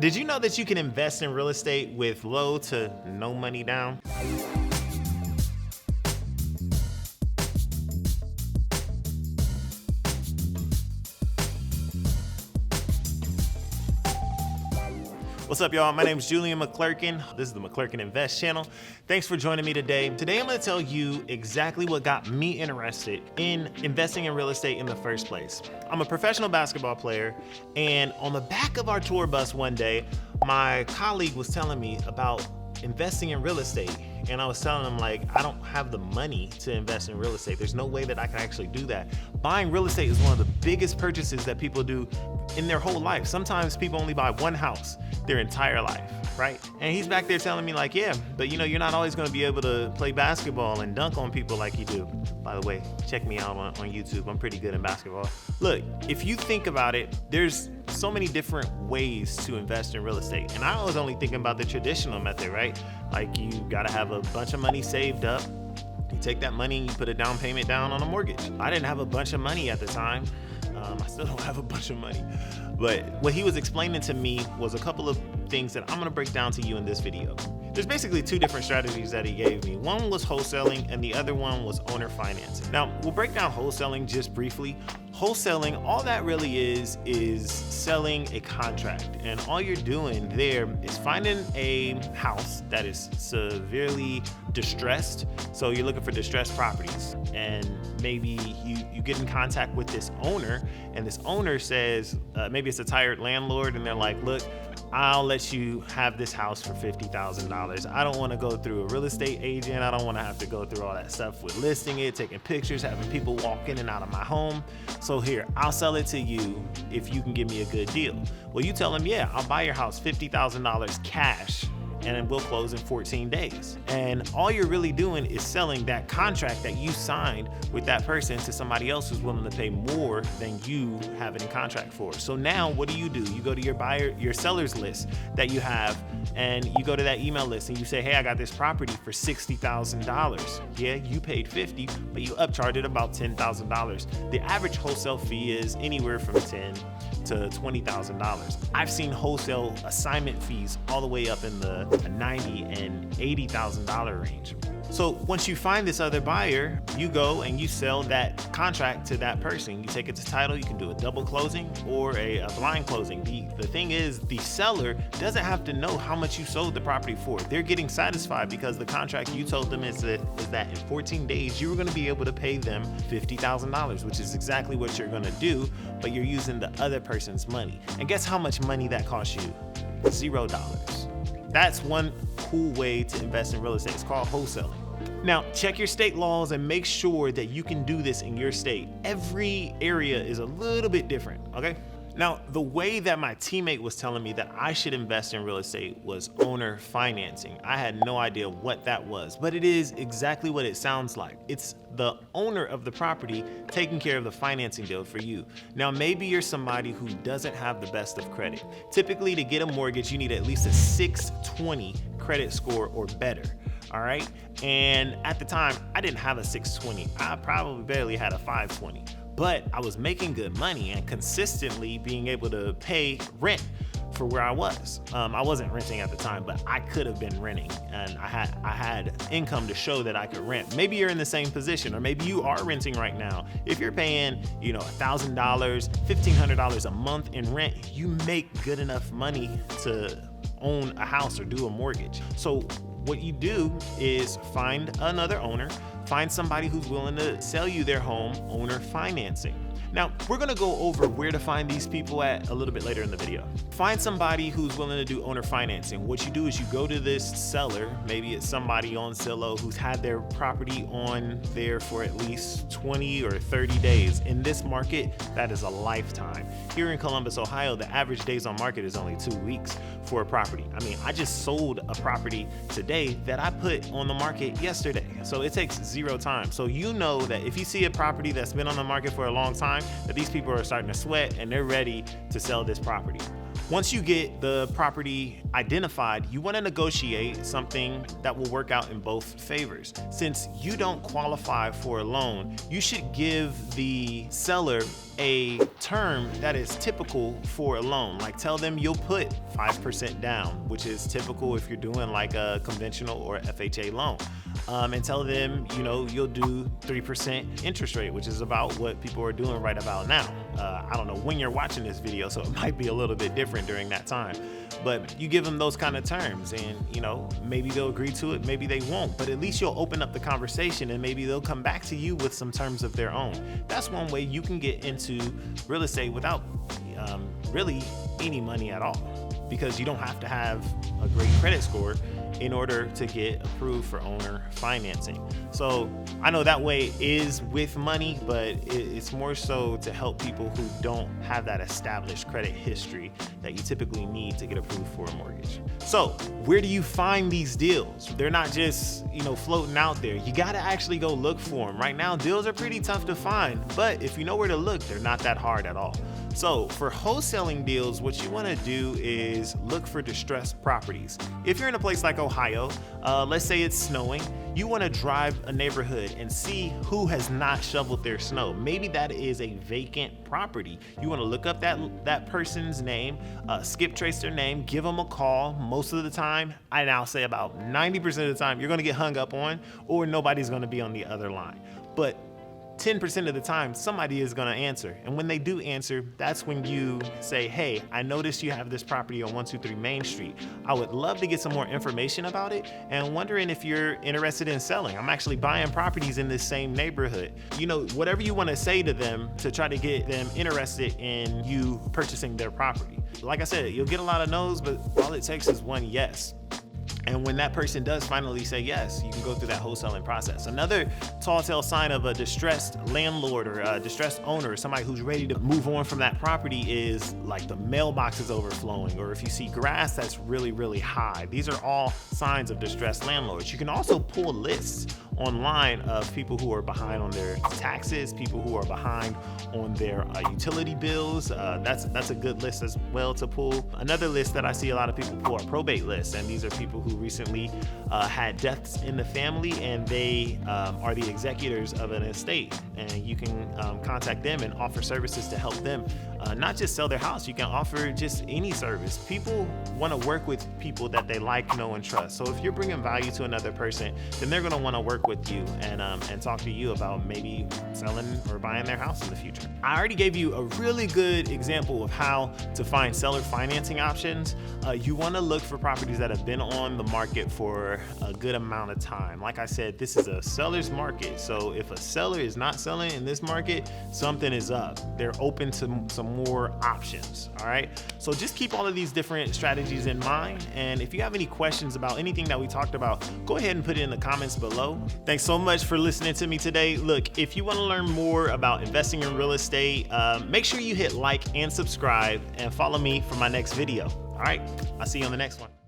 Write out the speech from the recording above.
Did you know that you can invest in real estate with low to no money down? What's up, y'all? My name is Julian McClurkin. This is the McClurkin Invest channel. Thanks for joining me today. Today, I'm going to tell you exactly what got me interested in investing in real estate in the first place. I'm a professional basketball player, and on the back of our tour bus one day, my colleague was telling me about investing in real estate. And I was telling him, like, I don't have the money to invest in real estate. There's no way that I can actually do that. Buying real estate is one of the biggest purchases that people do in their whole life. Sometimes people only buy one house their entire life, right? And he's back there telling me, like, yeah, but you know, you're not always going to be able to play basketball and dunk on people like you do. By the way, check me out on YouTube. I'm pretty good in basketball. Look, if you think about it, there's so many different ways to invest in real estate. And I was only thinking about the traditional method, right? Like, you got to have a bunch of money saved up. You take that money and you put a down payment down on a mortgage. I didn't have a bunch of money at the time. I still don't have a bunch of money. But what he was explaining to me was a couple of things that I'm gonna break down to you in this video. There's basically two different strategies that he gave me. One was wholesaling and the other one was owner financing. Now, we'll break down wholesaling just briefly. Wholesaling, all that really is selling a contract. And all you're doing there is finding a house that is severely distressed. So you're looking for distressed properties. And maybe you get in contact with this owner, and this owner says, maybe it's a tired landlord, and they're like, look, I'll let you have this house for $50,000. I don't want to go through a real estate agent. I don't want to have to go through all that stuff with listing it, taking pictures, having people walk in and out of my home. So here, I'll sell it to you if you can give me a good deal. Well, you tell them, yeah, I'll buy your house $50,000 cash, and it will close in 14 days. And all you're really doing is selling that contract that you signed with that person to somebody else who's willing to pay more than you have it in contract for. So now what do? You go to your seller's list that you have, and you go to that email list and you say, hey, I got this property for $60,000. Yeah, you paid $50,000, but you upcharged it about $10,000. The average wholesale fee is anywhere from $10,000 to $20,000. I've seen wholesale assignment fees all the way up in the $90,000 and $80,000 range. So once you find this other buyer, you go and you sell that contract to that person. You take it to title. You can do a double closing or a blind closing. The thing is, the seller doesn't have to know how much you sold the property for. They're getting satisfied because the contract you told them is that in 14 days you were going to be able to pay them $50,000, which is exactly what you're going to do, but you're using the other person's money. And guess how much money that costs you? $0. That's one cool way to invest in real estate. It's called wholesaling. Now, check your state laws and make sure that you can do this in your state. Every area is a little bit different, okay? Now, the way that my teammate was telling me that I should invest in real estate was owner financing. I had no idea what that was, but it is exactly what it sounds like. It's the owner of the property taking care of the financing deal for you. Now, maybe you're somebody who doesn't have the best of credit. Typically, to get a mortgage, you need at least a 620 credit score or better. All right. And at the time, I didn't have a 620. I probably barely had a 520. But I was making good money and consistently being able to pay rent for where I was. I wasn't renting at the time, but I could have been renting, and I had income to show that I could rent. Maybe you're in the same position, or maybe you are renting right now. If you're paying, $1,000, $1,500 a month in rent, you make good enough money to own a house or do a mortgage. So what you do is find another owner, find somebody who's willing to sell you their home, owner financing. Now, we're gonna go over where to find these people at a little bit later in the video. Find somebody who's willing to do owner financing. What you do is you go to this seller, maybe it's somebody on Zillow who's had their property on there for at least 20 or 30 days. In this market, that is a lifetime. Here in Columbus, Ohio, the average days on market is only 2 weeks for a property. I mean, I just sold a property today that I put on the market yesterday. So it takes zero time. So you know that if you see a property that's been on the market for a long time, that these people are starting to sweat and they're ready to sell this property. Once you get the property identified, you want to negotiate something that will work out in both favors. Since you don't qualify for a loan, you should give the seller a term that is typical for a loan. Like tell them you'll put 5% down, which is typical if you're doing like a conventional or FHA loan. And tell them, you'll do 3% interest rate, which is about what people are doing right about now. I don't know when you're watching this video, so it might be a little bit different during that time. But you give them those kind of terms and, maybe they'll agree to it, maybe they won't. But at least you'll open up the conversation and maybe they'll come back to you with some terms of their own. That's one way you can get into real estate without really any money at all, because you don't have to have a great credit score in order to get approved for owner financing. So I know that way is with money, but it's more so to help people who don't have that established credit history that you typically need to get approved for a mortgage. So where do you find these deals? They're not just, floating out there. You got to actually go look for them. Right now, deals are pretty tough to find, but if you know where to look, they're not that hard at all. So for wholesaling deals, what you want to do is look for distressed properties. If you're in a place like Ohio, let's say it's snowing, you want to drive a neighborhood and see who has not shoveled their snow. Maybe that is a vacant property. You want to look up that person's name, skip trace their name, give them a call. Most of the time, I now say about 90% of the time, you're going to get hung up on, or nobody's going to be on the other line. But 10% of the time, somebody is going to answer. And when they do answer, that's when you say, hey, I noticed you have this property on 123 Main Street. I would love to get some more information about it and wondering if you're interested in selling. I'm actually buying properties in this same neighborhood. Whatever you want to say to them to try to get them interested in you purchasing their property. Like I said, you'll get a lot of no's, but all it takes is one yes. And when that person does finally say yes, you can go through that wholesaling process. Another tall tale sign of a distressed landlord or a distressed owner, somebody who's ready to move on from that property, is like the mailbox is overflowing, or if you see grass that's really, really high. These are all signs of distressed landlords. You can also pull lists online of people who are behind on their taxes, people who are behind on their utility bills. That's a good list as well to pull. Another list that I see a lot of people pull are probate lists, and these are people who recently had deaths in the family, and they are the executors of an estate, and you can contact them and offer services to help them not just sell their house. You can offer just any service. People want to work with people that they like, know, and trust. So if you're bringing value to another person, then they're going to want to work with you and talk to you about maybe selling or buying their house in the future. I already gave you a really good example of how to find seller financing options. You want to look for properties that have been on the market for a good amount of time. Like I said, this is a seller's market. So if a seller is not selling in this market, something is up. They're open to some more options. All right. So just keep all of these different strategies in mind. And if you have any questions about anything that we talked about, go ahead and put it in the comments below. Thanks so much for listening to me today. Look, if you want to learn more about investing in real estate, make sure you hit like and subscribe and follow me for my next video. All right. I'll see you on the next one.